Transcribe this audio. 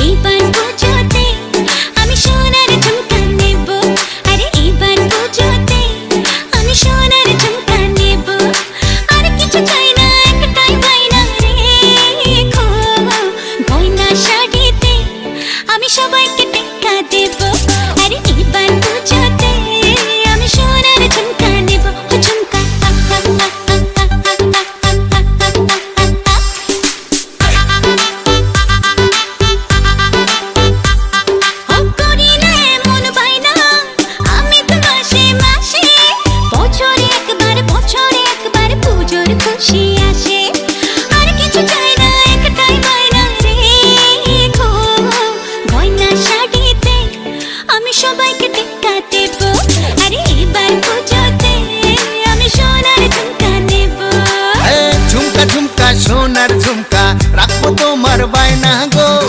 এইবার পুজোতে আমি সোনার ঝুমকা নেব, আরে এইবার পুজোতে আমি সোনার ঝুমকা নেব। আর কিছু চাই না, একটাই বায়না রেখো, গয়না শাড়িতে আমি সবাইকে টেক্কা দেব।